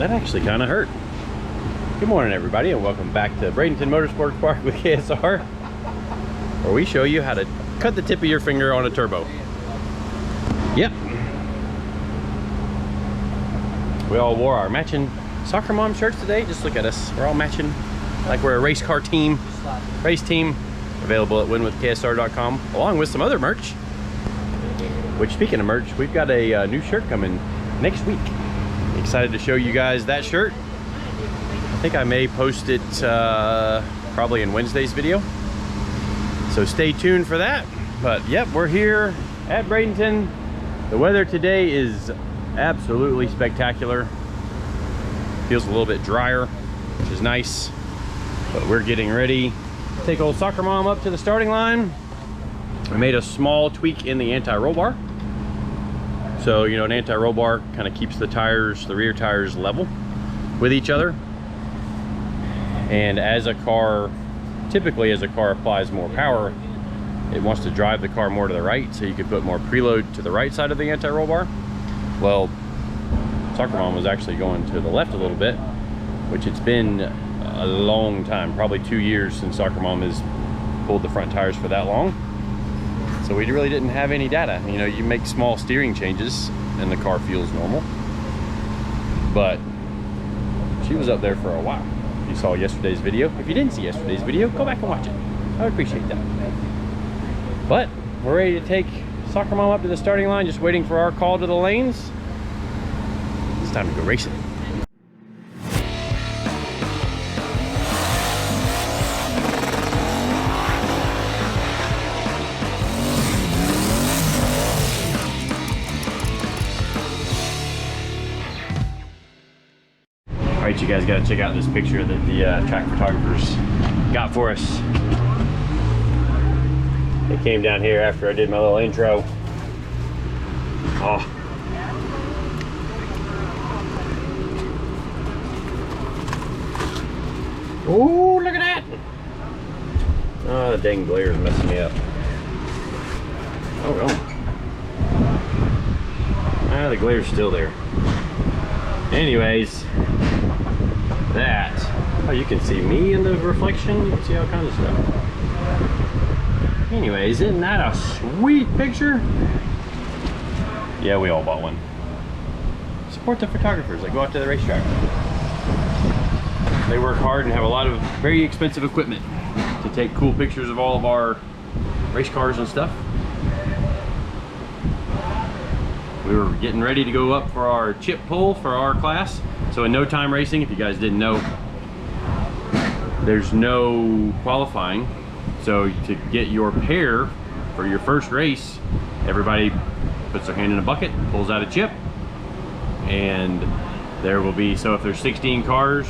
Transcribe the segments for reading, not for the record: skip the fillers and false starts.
That actually kind of hurt. Good morning, everybody, and welcome back to Bradenton Motorsports Park with KSR, where we show you how to cut the tip of your finger on a turbo. Yep. We all wore our matching SoccerMom shirts today. Just look at us. We're all matching like we're a race car team, race team. Available at winwithksr.com, along with some other merch. Which, speaking of merch, we've got a new shirt coming next week. Excited to show you guys that shirt. I think I may post it probably in Wednesday's video, so stay tuned for that. But yep, we're here at Bradenton. The weather today is absolutely spectacular. Feels a little bit drier, which is nice, but we're getting ready. Take old SoccerMom up to the starting line. I made a small tweak in the anti-roll bar. So, you know, an anti-roll bar kind of keeps the tires, the rear tires, level with each other. And as a car, typically as a car applies more power, it wants to drive the car more to the right, so you could put more preload to the right side of the anti-roll bar. Well, SoccerMom was actually going to the left a little bit, which it's been a long time, probably 2 years since SoccerMom has pulled the front tires for that long. So we really didn't have any data. You know, you make small steering changes and the car feels normal. But she was up there for a while. If you saw yesterday's video, if you didn't see yesterday's video, go back and watch it. I would appreciate that. But we're ready to take SoccerMom up to the starting line, just waiting for our call to the lanes. It's time to go racing. All right, you guys got to check out this picture that the track photographers got for us. They came down here after I did my little intro. Oh. Ooh, look at that. Oh, the dang glare is messing me up. Oh, no. Ah, the glare's still there. Anyways, that. Oh, you can see me in the reflection. You can see all kinds of stuff. Anyways, isn't that a sweet picture? Yeah, we all bought one. Support the photographers that go out to the racetrack. They work hard and have a lot of very expensive equipment to take cool pictures of all of our race cars and stuff. We were getting ready to go up for our chip pull for our class. So in no time racing, if you guys didn't know, there's no qualifying. So to get your pair for your first race, everybody puts their hand in a bucket, pulls out a chip, and there will be, so if there's 16 cars,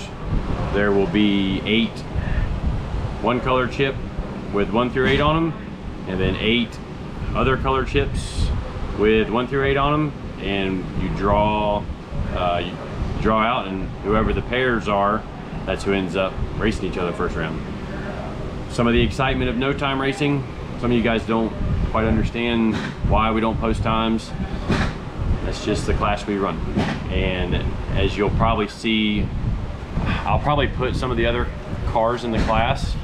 there will be 8 one color chip with 1 through 8 on them, and then 8 other color chips with 1 through 8 on them, and you draw out, and whoever the pairs are, that's who ends up racing each other first round. Some of the excitement of no time racing, some of you guys don't quite understand why we don't post times. That's just the class we run. And as you'll probably see, I'll probably put some of the other cars in the class.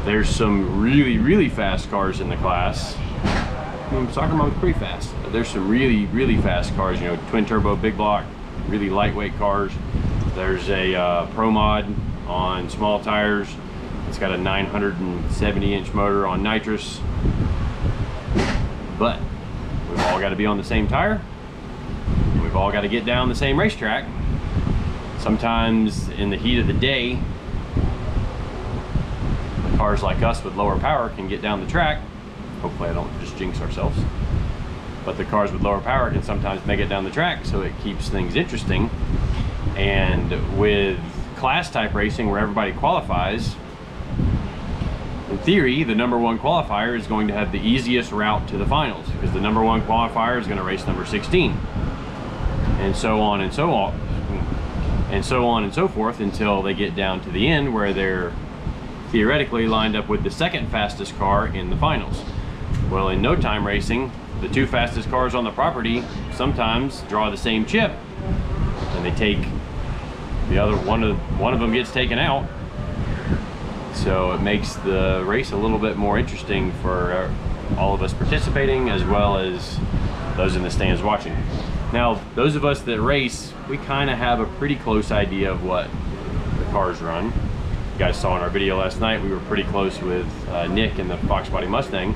There's some really, really fast cars in the class. I mean, SoccerMom's pretty fast. But there's some really, really fast cars, you know, twin turbo, big block, really lightweight cars. There's a Pro Mod on small tires. It's got a 970-inch motor on nitrous. But we've all got to be on the same tire. We've all got to get down the same racetrack. Sometimes in the heat of the day, cars like us with lower power can get down the track. Hopefully I don't just jinx ourselves. But the cars with lower power can sometimes make it down the track, so it keeps things interesting. And with class type racing where everybody qualifies, in theory, the #1 qualifier is going to have the easiest route to the finals, because the #1 qualifier is going to race number 16. And so on and so on. And so on and so forth until they get down to the end where they're theoretically lined up with the second fastest car in the finals. Well, in no time racing, the 2 fastest cars on the property sometimes draw the same chip, and they take one of them gets taken out. So it makes the race a little bit more interesting for all of us participating, as well as those in the stands watching. Now, those of us that race, we kind of have a pretty close idea of what the cars run. You guys saw in our video last night, we were pretty close with Nick in the Fox Body Mustang.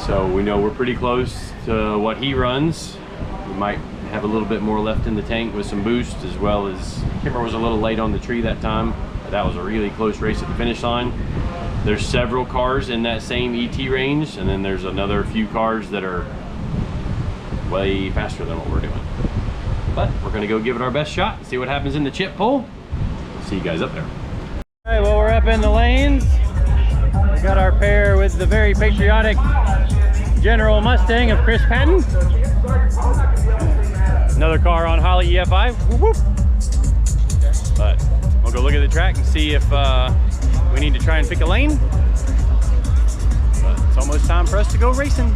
So we know we're pretty close to what he runs. We might have a little bit more left in the tank with some boost, as well as Kimber was a little late on the tree that time. But that was a really close race at the finish line. There's several cars in that same ET range, and then there's another few cars that are way faster than what we're doing. But we're gonna go give it our best shot and see what happens in the chip pull. See you guys up there. All right, well, we're up in the lanes. We got our pair with the very patriotic General Mustang of Chris Patton. Another car on Holly EFI. Whoop, whoop. But we'll go look at the track and see if we need to try and pick a lane. But it's almost time for us to go racing.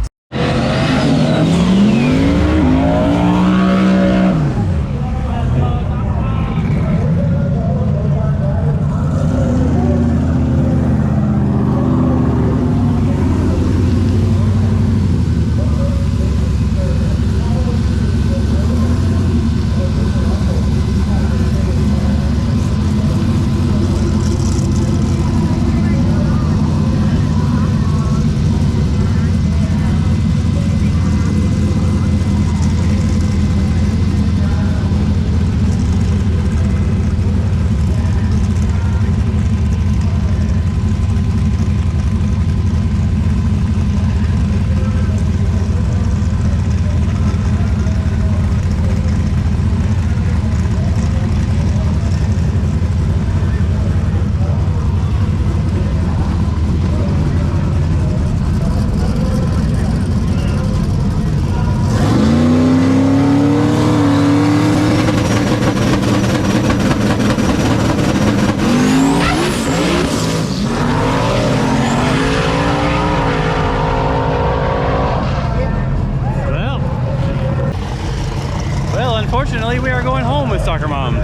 Unfortunately, we are going home with SoccerMom.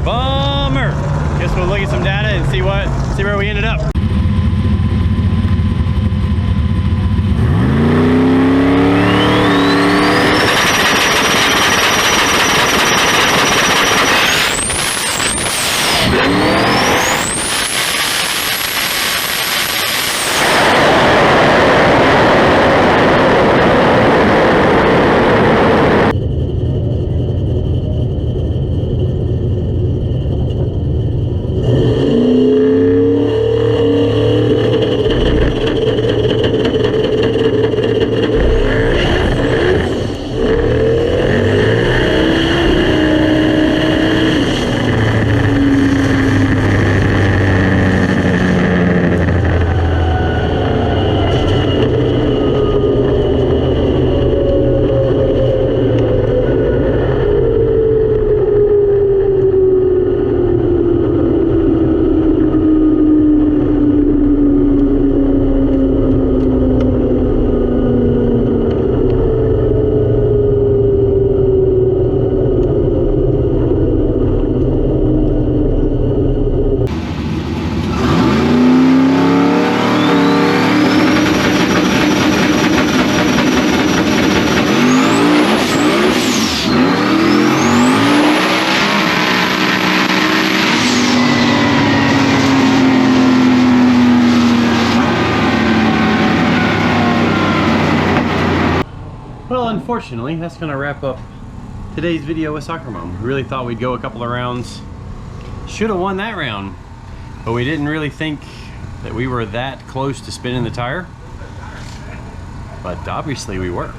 Bummer. Guess we'll look at some data and see where we ended up. Well, unfortunately, that's gonna wrap up today's video with SoccerMom. We really thought we'd go a couple of rounds. Should have won that round, but we didn't really think that we were that close to spinning the tire. But obviously we were.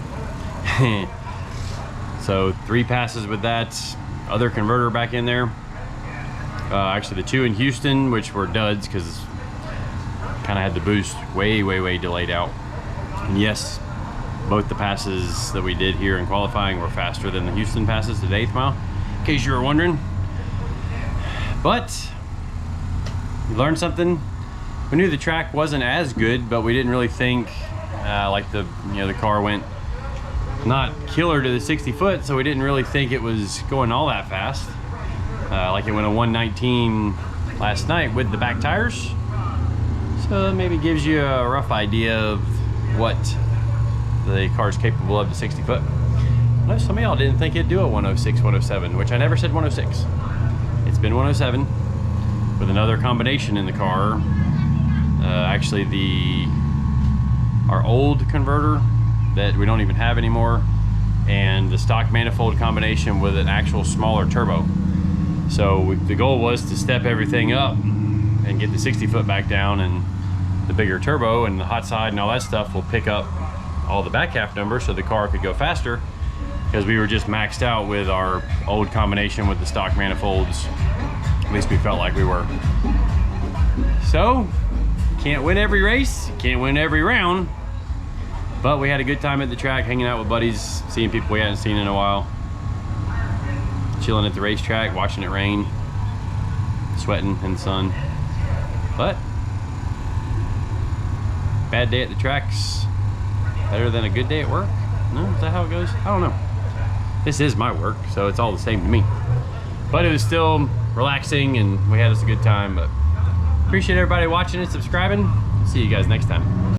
So 3 passes with that other converter back in there. Actually the 2 in Houston, which were duds because kind of had the boost way delayed out. And yes, both the passes that we did here in qualifying were faster than the Houston passes to the 8th mile, in case you were wondering. But we learned something. We knew the track wasn't as good, but we didn't really think like the car went not killer to the 60 foot, so we didn't really think it was going all that fast. Like it went a 119 last night with the back tires. So that maybe gives you a rough idea of what the car's capable of to 60 foot. I know some of y'all didn't think it'd do a 106, 107, which I never said 106. It's been 107 with another combination in the car. Actually, our old converter that we don't even have anymore, and the stock manifold combination with an actual smaller turbo. So the goal was to step everything up and get the 60 foot back down, and the bigger turbo and the hot side and all that stuff will pick up all the back half numbers so the car could go faster, because we were just maxed out with our old combination with the stock manifolds. At least we felt like we were. So, can't win every race, can't win every round, but we had a good time at the track, hanging out with buddies, seeing people we hadn't seen in a while, chilling at the racetrack, watching it rain, sweating in the sun. But bad day at the track's better than a good day at work? No, is that how it goes? I don't know. This is my work, so it's all the same to me. But it was still relaxing, and we had us a good time. But appreciate everybody watching and subscribing. See you guys next time.